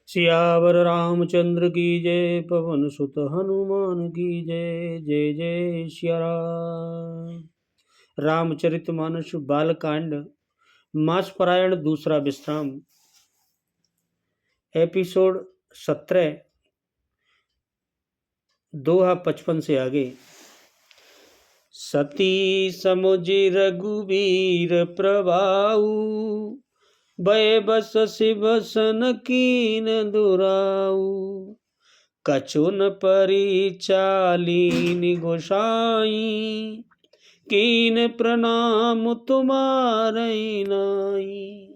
सियावर रामचंद्र की जय। पवन सुत हनुमान की जय। जय जय सिया राम। रामचरितमानस बालकांड मास पारायण दूसरा विश्राम एपिसोड 17 दोहा 55 से आगे। सती समुझ रघुवीर प्रभाऊ भय बस शिव सन कीन दुराऊ कछु न परिचालीन गोसाई कीन प्रणाम तुम्हारे नाई।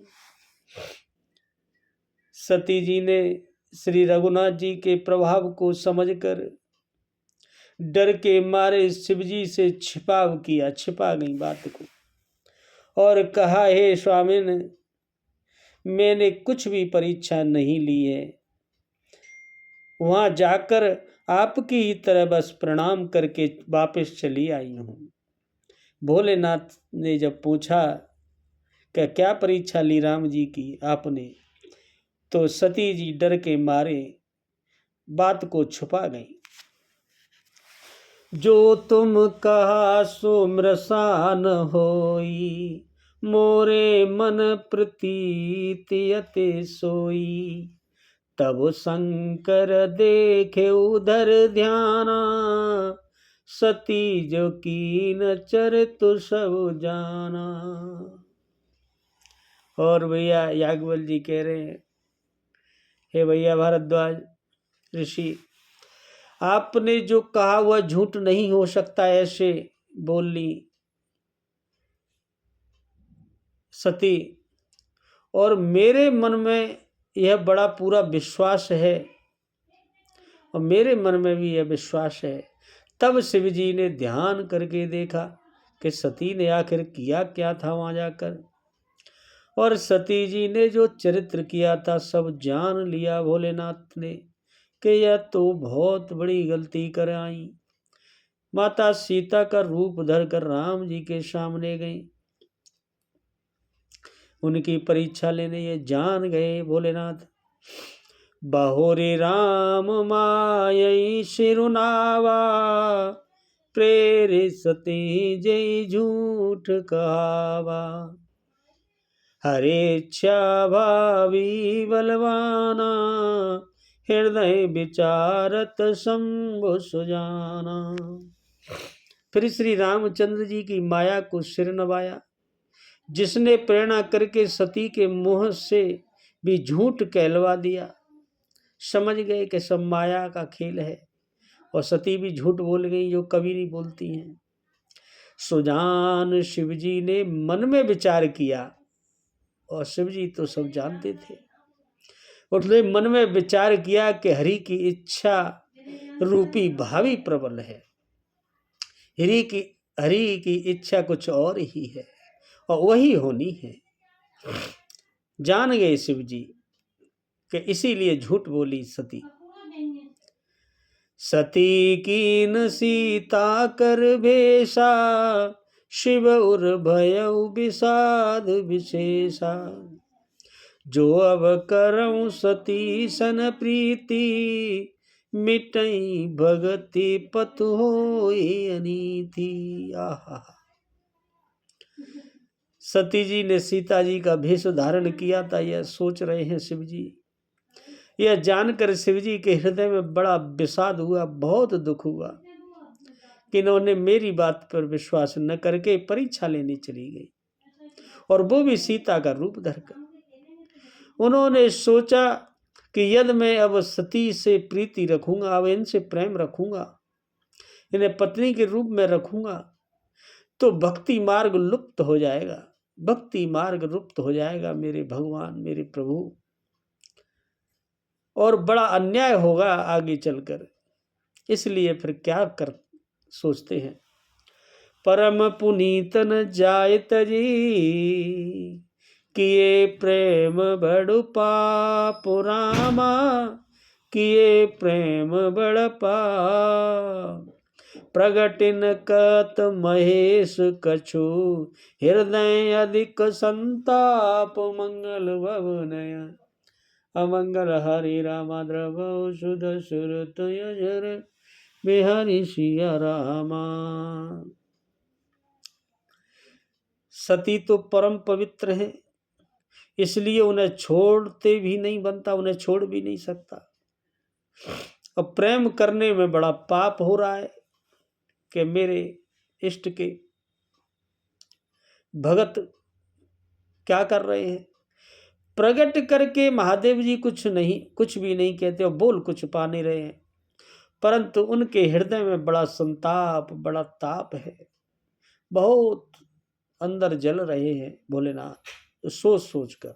सती जी ने श्री रघुनाथ जी के प्रभाव को समझकर डर के मारे शिवजी से छिपा गई बात को और कहा, हे स्वामिन, मैंने कुछ भी परीक्षा नहीं ली है। वहां जाकर आपकी ही तरह बस प्रणाम करके वापस चली आई हूं। भोलेनाथ ने जब पूछा कि क्या परीक्षा ली राम जी की आपने, तो सती जी डर के मारे बात को छुपा गई। जो तुम कहा सो मृषान होई मोरे मन प्रतीति अति सोई तब शंकर देखे उधर ध्याना सती जो कीन चरितु सब जाना। और भैया याज्ञवल्क्य जी कह रहे हैं, हे भैया भारद्वाज ऋषि, आपने जो कहा वह झूठ नहीं हो सकता, ऐसे बोली सती, और मेरे मन में यह बड़ा पूरा विश्वास है और मेरे मन में भी यह विश्वास है। तब शिव जी ने ध्यान करके देखा कि सती ने आखिर किया क्या था वहां जाकर, और सती जी ने जो चरित्र किया था सब जान लिया भोलेनाथ ने कि यह तो बहुत बड़ी गलती कर आई। माता सीता का रूप धरकर राम जी के सामने गई, उनकी परीक्षा लेने ये जान गए भोलेनाथ। बहोरे राम मायई सिरुनावा प्रेरे सती जय झूठ कहावा हरे इच्छा भावी बलवाना हृदय विचारत शंभु सुजाना। फिर श्री रामचंद्र जी की माया को सिर नवाया, जिसने प्रेरणा करके सती के मुंह से भी झूठ कहलवा दिया। समझ गए कि सब माया का खेल है और सती भी झूठ बोल गई जो कभी नहीं बोलती हैं। सुजान शिवजी ने मन में विचार किया, और शिवजी तो सब जानते थे। उसने मन में विचार किया कि हरि की इच्छा रूपी भावी प्रबल है। हरि की इच्छा कुछ और ही है और वही होनी है। जान गए शिव जी कि इसीलिए झूठ बोली सती। सती कीन सीता कर भेषा शिव उर भयउ विषाद विशेषा जो अब करऊं सती सन प्रीति मिटई भगति पतु होई अनीति। आहा, सती जी ने सीता जी का भेष धारण किया था, यह सोच रहे हैं शिव जी। यह जानकर शिव जी के हृदय में बड़ा विषाद हुआ, बहुत दुख हुआ कि इन्होंने मेरी बात पर विश्वास न करके परीक्षा लेने चली गई, और वो भी सीता का रूप धरकर। उन्होंने सोचा कि यदि मैं अब सती से प्रीति रखूंगा, अब इनसे प्रेम रखूंगा, इन्हें पत्नी के रूप में रखूंगा, तो भक्ति मार्ग लुप्त हो जाएगा, भक्ति मार्ग लुप्त हो जाएगा मेरे भगवान, मेरे प्रभु, और बड़ा अन्याय होगा आगे चलकर। इसलिए फिर क्या कर सोचते हैं, परम पुनीत न जाय तजी किए प्रेम बड़ु पाप रामा किए प्रेम बड़ पाप प्रगटिन कत महेश कछु हृदय अधिक संताप मंगल भवनय अमंगल हरि रामा द्रव सुध सुरत यजर बिहारी सिया रामा। सती तो परम पवित्र है, इसलिए उन्हें छोड़ते भी नहीं बनता, उन्हें छोड़ भी नहीं सकता। और प्रेम करने में बड़ा पाप हो रहा है कि मेरे इष्ट के भगत क्या कर रहे हैं, प्रकट करके महादेव जी कुछ भी नहीं कहते और बोल कुछ पा नहीं रहे हैं, परंतु उनके हृदय में बड़ा संताप, बड़ा ताप है, बहुत अंदर जल रहे हैं भोलेनाथ सोच सोच कर।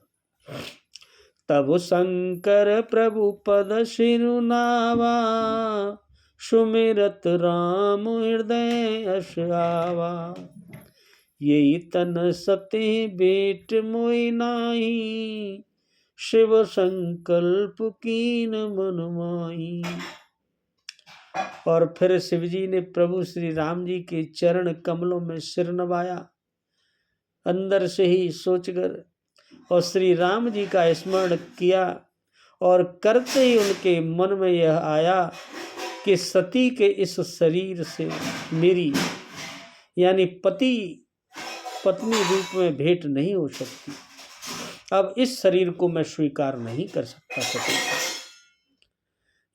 तब शंकर प्रभु पद सिरुनावा, सुमिरत राम हृदय यश आवा। यही तन सते बेट मोई नाही, शिव संकल्प कीन मन माही। और फिर शिवजी ने प्रभु श्री राम जी के चरण कमलों में सिर नवाया, अंदर से ही सोचकर, और श्री राम जी का स्मरण किया। और करते ही उनके मन में यह आया कि सती के इस शरीर से मेरी यानी पत्नी रूप में भेंट नहीं हो सकती। अब इस शरीर को मैं स्वीकार नहीं कर सकता सती,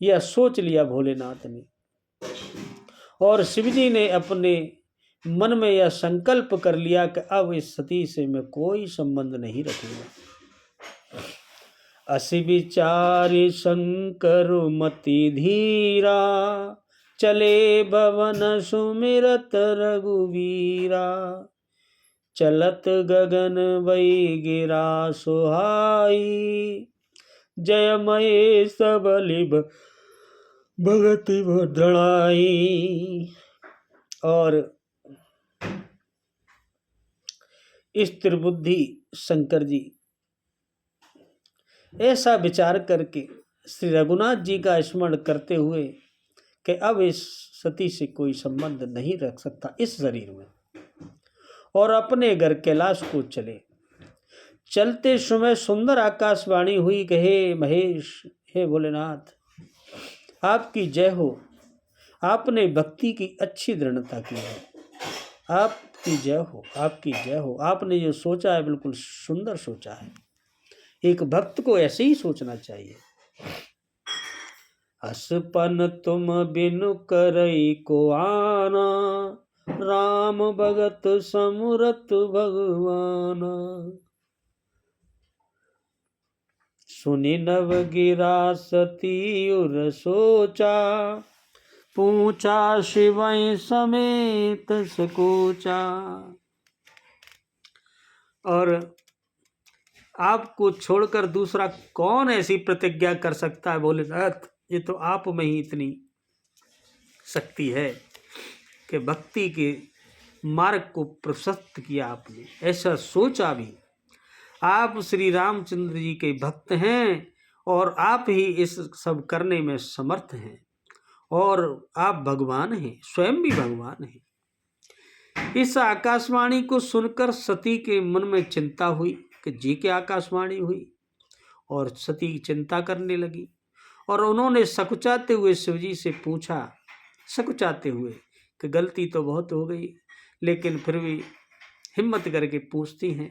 यह सोच लिया भोलेनाथ ने। और शिवजी ने अपने मन में यह संकल्प कर लिया कि अब इस सती से मैं कोई संबंध नहीं रखूंगा। असि विचारी शंकर मति धीरा, चले भवन सुमिरत रघुवीरा। चलत गगन वही गिरा सुहाई, जय महेश बलि भगति भद्रणाई। और इस त्रिबुद्धि शंकर जी ऐसा विचार करके श्री रघुनाथ जी का स्मरण करते हुए कि अब इस सती से कोई संबंध नहीं रख सकता इस शरीर में, और अपने घर कैलाश को चले। चलते समय सुंदर आकाशवाणी हुई कि हे महेश, हे भोलेनाथ, आपकी जय हो, आपने भक्ति की अच्छी दृढ़ता की है, आपकी जय हो, आपकी जय हो। आपने जो सोचा है बिल्कुल सुंदर सोचा है, एक भक्त को ऐसे ही सोचना चाहिए। असपन तुम बिनु करई को आना, राम भगत समरत भगवाना। सुनि नव गिरा सती उर सोचा, पूछा शिवय समेत सकोचा। और आपको छोड़कर दूसरा कौन ऐसी प्रतिज्ञा कर सकता है भोलेनाथ, ये तो आप में ही इतनी शक्ति है कि भक्ति के मार्ग को प्रशस्त किया आपने, ऐसा सोचा भी। आप श्री रामचंद्र जी के भक्त हैं और आप ही इस सब करने में समर्थ हैं, और आप भगवान हैं, स्वयं भी भगवान हैं। इस आकाशवाणी को सुनकर सती के मन में चिंता हुई कि जी के आकाशवाणी हुई, और सती चिंता करने लगी। और उन्होंने सकुचाते हुए शिवजी से पूछा, सकुचाते हुए कि गलती तो बहुत हो गई, लेकिन फिर भी हिम्मत करके पूछती हैं,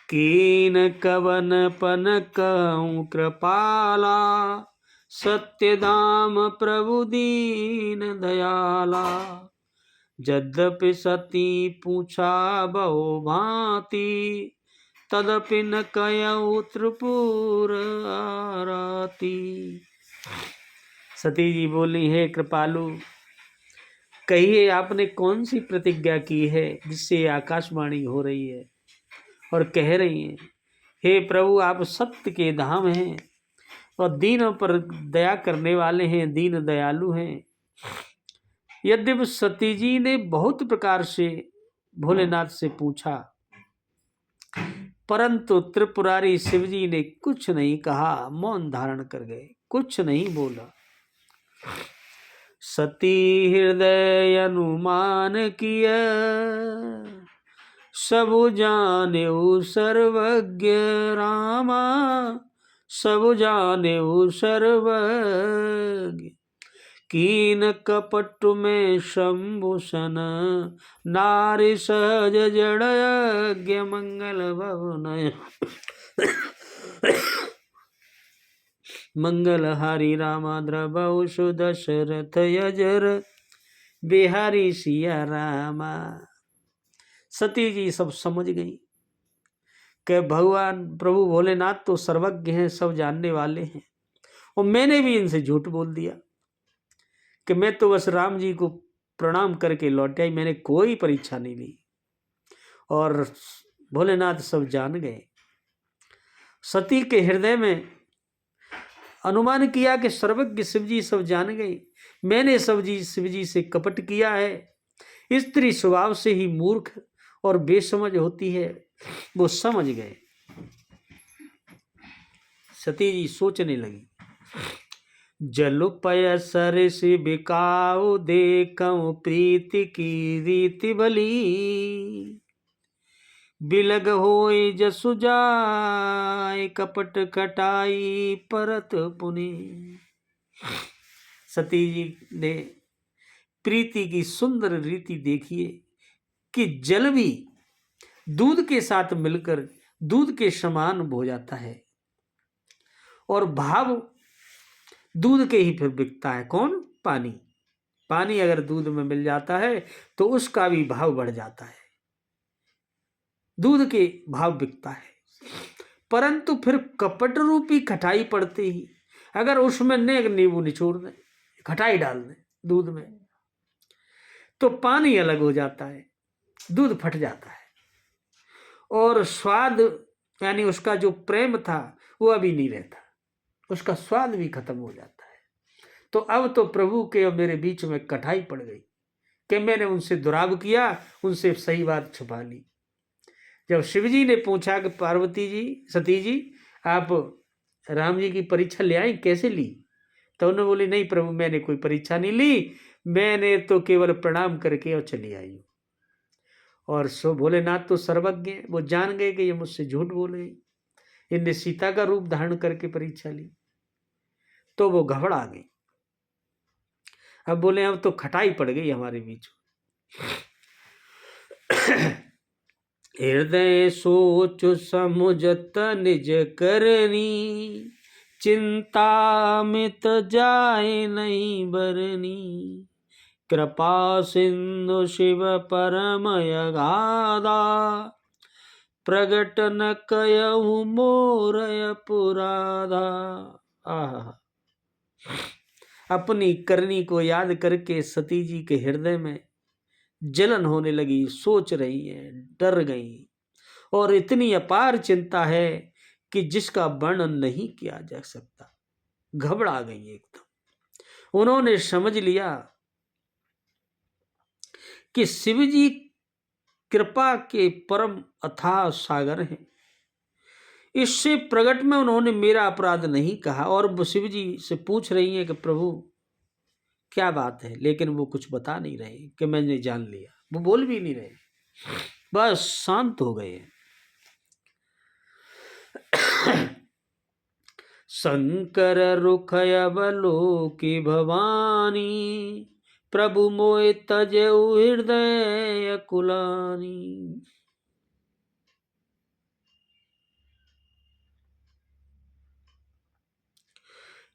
कीन कवन पन कहूँ कृपाला, सत्यधाम प्रभु दीन दयाला। यद्यपि सती पूछा बहु भांति, तदपि न कयऊ त्रिपुर आरती। सती जी बोली, हे कृपालु, कहिए आपने कौन सी प्रतिज्ञा की है जिससे आकाशवाणी हो रही है और कह रही हैं, हे प्रभु, आप सत्य के धाम हैं और दीनों पर दया करने वाले हैं, दीन दयालु हैं। यद्यपि सती जी ने बहुत प्रकार से भोलेनाथ से पूछा, परंतु त्रिपुरारी शिवजी ने कुछ नहीं कहा, मौन धारण कर गए, कुछ नहीं बोला। सती हृदय अनुमान किया, सब जाने सर्वज्ञ रामा। सब जाने सर्वज्ञ। कीन कपट में शंभुसन, नारी सहज जड़ज्ञ। मंगल भवन मंगल हारी रामाद्र बहु दशरथ यजर, बिहारी सिया रामा। सती जी सब समझ गई कि भगवान प्रभु भोलेनाथ तो सर्वज्ञ हैं, सब जानने वाले हैं, और मैंने भी इनसे झूठ बोल दिया कि मैं तो बस राम जी को प्रणाम करके लौट आई, मैंने कोई परीक्षा नहीं ली। और भोलेनाथ सब जान गए। सती के हृदय में अनुमान किया कि सर्वज्ञ शिवजी सब जान गए, मैंने शिवजी से कपट किया है। स्त्री स्वभाव से ही मूर्ख और बेसमझ होती है, वो समझ गए। सती जी सोचने लगी, जल पय सर से बिकाऊ देखऊं प्रीति की रीति बली, बिलग होए जसु जाय कपट कटाई परत पुनि। सती जी ने प्रीति की सुंदर रीति देखिए कि जल भी दूध के साथ मिलकर दूध के समान हो जाता है, और भाव दूध के ही फिर बिकता है। कौन? पानी। पानी अगर दूध में मिल जाता है तो उसका भी भाव बढ़ जाता है, दूध के भाव बिकता है। परंतु फिर कपट रूपी खटाई पड़ते ही अगर उसमें नींबू निचोड़ दें, खटाई डाल दें दूध में, तो पानी अलग हो जाता है, दूध फट जाता है, और स्वाद यानी उसका जो प्रेम था वो अभी नहीं रहता, उसका स्वाद भी खत्म हो जाता है। तो अब तो प्रभु के और मेरे बीच में कठाई पड़ गई कि मैंने उनसे दुराव किया, उनसे सही बात छुपा ली। जब शिवजी ने पूछा कि पार्वती जी, सती जी, आप राम जी की परीक्षा ले आई, कैसे ली? तो उन्होंने बोली, नहीं प्रभु, मैंने कोई परीक्षा नहीं ली, मैंने तो केवल प्रणाम करके और चली आई हूँ। और सो भोलेनाथ तो सर्वज्ञ, वो जान गए कि ये मुझसे झूठ बोल गई, इनने सीता का रूप धारण करके परीक्षा ली। तो वो घबरा गई। अब बोले, अब तो खटाई पड़ गई हमारे बीच। हृदय सोच समुझत निज करनी, चिंता मित जाए नहीं बरनी। कृपा सिंधु शिव परम अगाधा, प्रगट न कयहु मोर अपराधा। आहा, अपनी करनी को याद करके सती जी के हृदय में जलन होने लगी, सोच रही है, डर गई, और इतनी अपार चिंता है कि जिसका वर्णन नहीं किया जा सकता। घबरा गई एकदम। उन्होंने समझ लिया कि शिवजी कृपा के परम अथाह सागर हैं। इससे प्रगट में उन्होंने मेरा अपराध नहीं कहा, और वो शिवजी से पूछ रही हैं कि प्रभु क्या बात है, लेकिन वो कुछ बता नहीं रहे कि मैंने जान लिया, वो बोल भी नहीं रहे, बस शांत हो गए। शंकर रुख अवलोकि भवानी, प्रभु मोय तजउ हृदय कुलानी।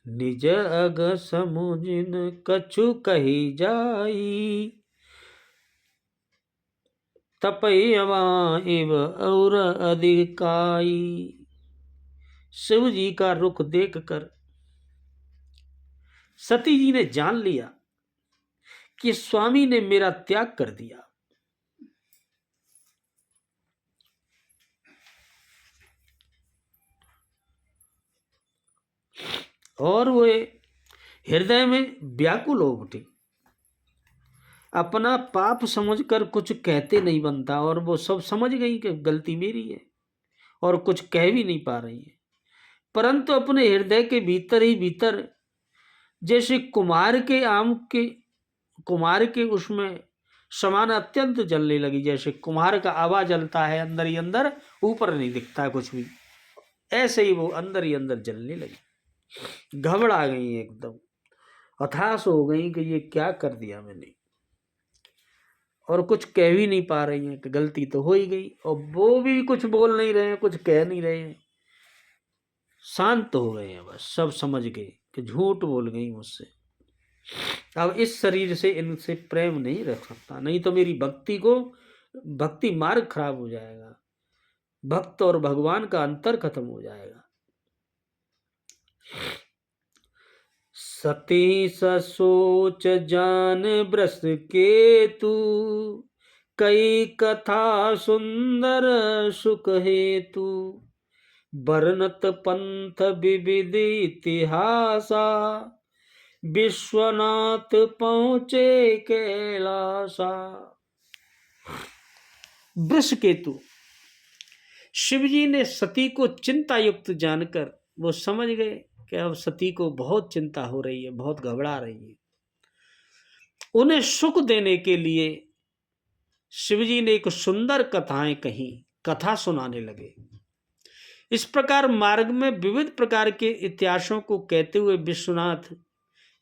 निज अग समुझिन कछु कही जाई, तपैवा इव और अधिकाई। शिव जी का रुख देखकर सती जी ने जान लिया कि स्वामी ने मेरा त्याग कर दिया। और वे हृदय में व्याकुल हो उठे। अपना पाप समझकर कुछ कहते नहीं बनता, और वो सब समझ गई कि गलती मेरी है, और कुछ कह भी नहीं पा रही है। परंतु अपने हृदय के भीतर ही भीतर जैसे कुमार के उसमें समान अत्यंत जलने लगी, जैसे कुम्हार का आवा जलता है अंदर ही अंदर, ऊपर नहीं दिखता कुछ भी। ऐसे ही वो अंदर ही अंदर जलने लगी, घबरा गई एकदम, हताश हो गई कि ये क्या कर दिया मैंने, और कुछ कह भी नहीं पा रही हैं कि गलती तो हो ही गई, और वो भी कुछ बोल नहीं रहे हैं, कुछ कह नहीं रहे हैं, शांत हो गए हैं, बस सब समझ गए कि झूठ बोल गई मुझसे, अब इस शरीर से इनसे प्रेम नहीं रख सकता, नहीं तो मेरी भक्ति मार्ग खराब हो जाएगा, भक्त और भगवान का अंतर खत्म हो जाएगा। सती सोच जान ब्रस के तू, कई कथा सुंदर सुख हेतु, वर्णत पंथ विविध इतिहासा, विश्वनाथ पहुंचे कैलासा। वृष केतु, शिव जी ने सती को चिंता युक्त जानकर वो समझ गए कि अब सती को बहुत चिंता हो रही है, बहुत घबरा रही है। उन्हें सुख देने के लिए शिव जी ने एक सुंदर कथाएं कही, कथा सुनाने लगे। इस प्रकार मार्ग में विविध प्रकार के इतिहासों को कहते हुए विश्वनाथ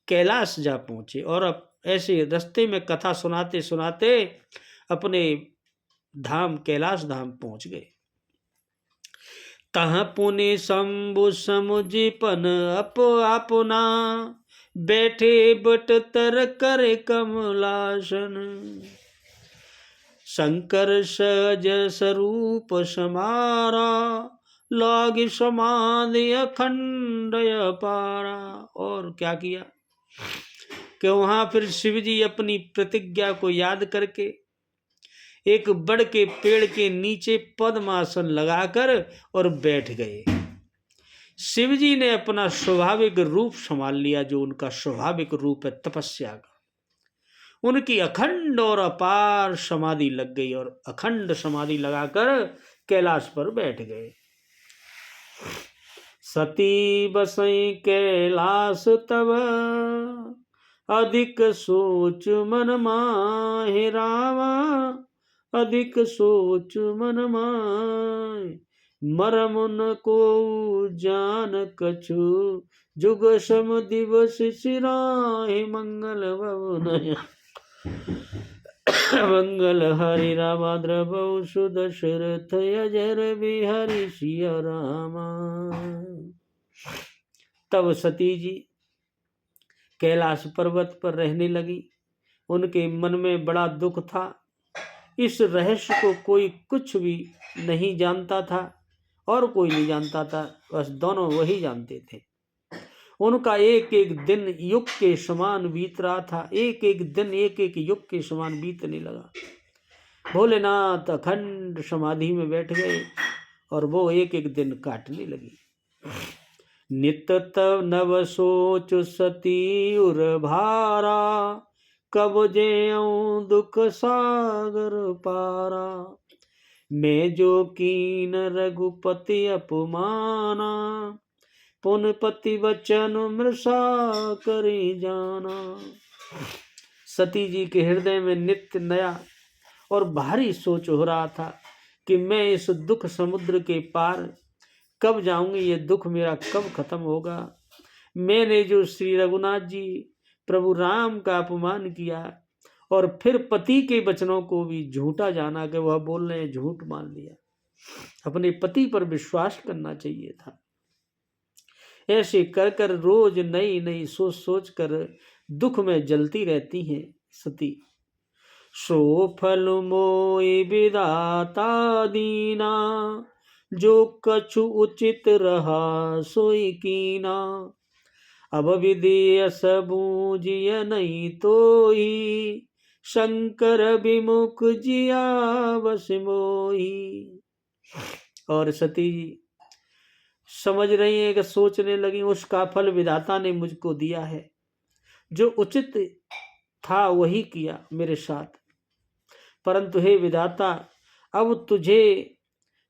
कैलाश जा पहुंचे, और अब ऐसे रास्ते में कथा सुनाते सुनाते अपने धाम कैलाश धाम पहुंच गए। तह पुनि शंभु समुझपन अपना, बैठे बट तर कर कमलासन, शंकर सहज स्वरूप समारा, लाग समाधि अखंड पारा। और क्या किया कि वहां फिर शिव जी अपनी प्रतिज्ञा को याद करके एक बड़ के पेड़ के नीचे पद्मासन लगाकर और बैठ गए। शिव जी ने अपना स्वाभाविक रूप संभाल लिया, जो उनका स्वाभाविक रूप है तपस्या का। उनकी अखंड और अपार समाधि लग गई, और अखंड समाधि लगाकर कैलाश पर बैठ गए। सती बसई कैलाश तब, अधिक सोच मन माहि रामा, अधिक सोच मन माय, मरम न को जान कछु, जुग सम दिवस सिराहि, मंगल भवन मंगल हरि रामा, द्रवौ सुदशरथ अजर बिहरि सिया रामा। तब सती जी कैलाश पर्वत पर रहने लगी। उनके मन में बड़ा दुख था। इस रहस्य को कोई कुछ भी नहीं जानता था और कोई नहीं जानता था, बस दोनों वही जानते थे। उनका एक एक दिन युग के समान बीत रहा था, एक एक दिन एक एक युग के समान बीतने लगा। भोलेनाथ अखंड समाधि में बैठ गए और वो एक एक दिन काटने लगी। नित तब नव सोच सती उर भारा, कब जेऊं दुख सागर पारा, मैं जो कीन रघुपति अपमाना, पुन पति वचन मृषा करे जाना। सती जी के हृदय में नित्य नया और भारी सोच हो रहा था कि मैं इस दुख समुद्र के पार कब जाऊंगी, ये दुख मेरा कब खत्म होगा। मैंने जो श्री रघुनाथ जी प्रभु राम का अपमान किया और फिर पति के वचनों को भी झूठा जाना कि वह बोल रहे हैं, झूठ मान लिया। अपने पति पर विश्वास करना चाहिए था। ऐसे कर कर रोज नई नई सोच सोच कर दुख में जलती रहती हैं सती। सो फल मोई विधाता दीना, जो कछु उचित रहा सोई कीना, अब विदेश बूझिय नहीं तोई, शंकर विमुख जिया बस मोही। और सती जी समझ रही है कि सोचने लगी, उसका फल विधाता ने मुझको दिया है, जो उचित था वही किया मेरे साथ, परंतु हे विधाता, अब तुझे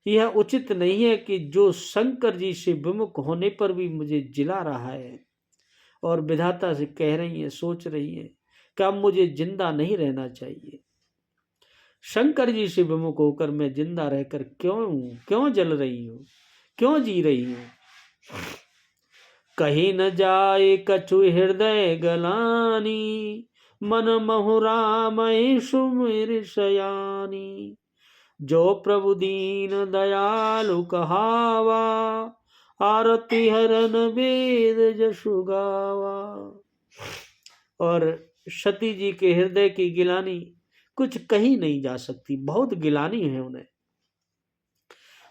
यह उचित नहीं है कि जो शंकर जी से विमुख होने पर भी मुझे जिला रहा है। और विधाता से कह रही है, सोच रही है कि अब मुझे जिंदा नहीं रहना चाहिए। शंकर जी से विमुख होकर मैं जिंदा रहकर क्यों जल रही हूँ, क्यों जी रही हूँ? कहीं न जाए कछु हृदय गलानी, मन महु राम सुमिर शयानी। जो प्रभु दीन दयालु कहावा, आरती हरन वेद जसु गावा। और सती जी के हृदय की गिलानी कुछ कही नहीं जा सकती, बहुत गिलानी है उन्हें।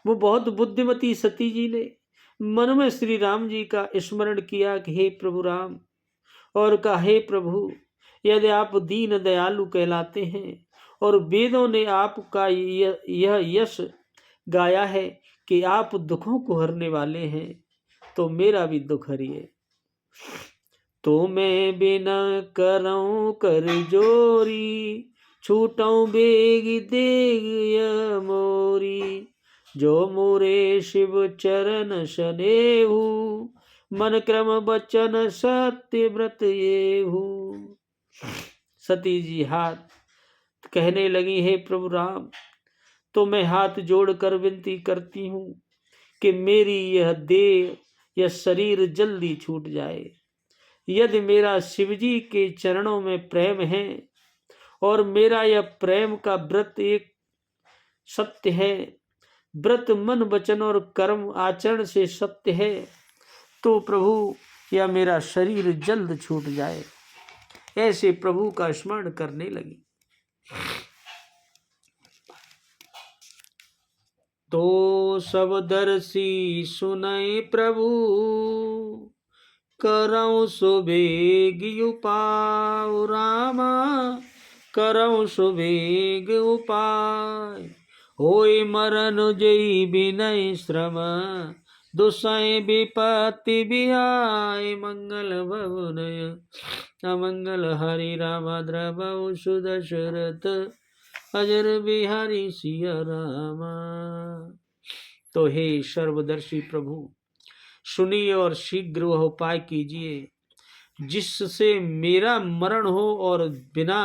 वो बहुत बुद्धिमती सती जी ने मन में श्री राम जी का स्मरण किया कि हे प्रभु राम, और कहा हे प्रभु, यदि आप दीन दयालु कहलाते हैं और वेदों ने आपका यह यश गाया है कि आप दुखों को हरने वाले हैं, तो मेरा भी दुख हरिए। तो मैं बिना करऊं कर जोरी, छूटऊं बेग देग यह मोरी। जो मोरे शिव चरण सनेहु, मन क्रम बचन सत्य व्रत येहु। सती जी हाथ कहने लगी, हे प्रभु राम, तो मैं हाथ जोड़कर विनती करती हूँ कि मेरी यह देह, यह शरीर जल्दी छूट जाए। यदि मेरा शिवजी के चरणों में प्रेम है और मेरा यह प्रेम का व्रत एक सत्य है, व्रत मन वचन और कर्म आचरण से सत्य है, तो प्रभु यह मेरा शरीर जल्द छूट जाए। ऐसे प्रभु का स्मरण करने लगी। तो सब दर्शी सुनय प्रभु, करऊं सुबेग उपाय। रामा करऊं सुबेग उपाय, होय मरण जई विनय श्रम। दुसय विपत्ति बिहाय, मंगल भवनय अमंगल हरि राम द्रवौ सुदशरथ। अजर बिहारी सिया रामा। तो हे सर्वदर्शी प्रभु, सुनिए और शीघ्र वह उपाय कीजिए जिससे मेरा मरण हो और बिना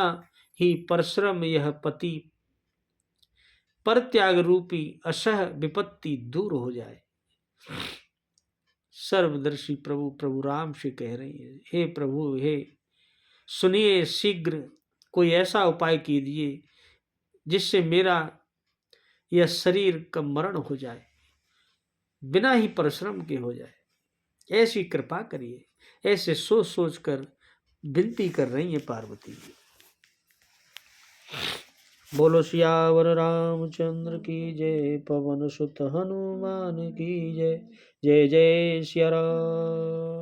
ही परिश्रम यह पति परित्याग रूपी असह विपत्ति दूर हो जाए। सर्वदर्शी प्रभु प्रभु राम से कह रही है, हे प्रभु, हे सुनिए, शीघ्र कोई ऐसा उपाय कीजिए जिससे मेरा यह शरीर का मरण हो जाए, बिना ही परिश्रम के हो जाए। ऐसी कृपा करिए। ऐसे सोच सोच कर विनती कर रही है पार्वती जी। बोलो सियावर रामचंद्र की जय, पवन सुत हनुमान की जय। जय जय सिया राम।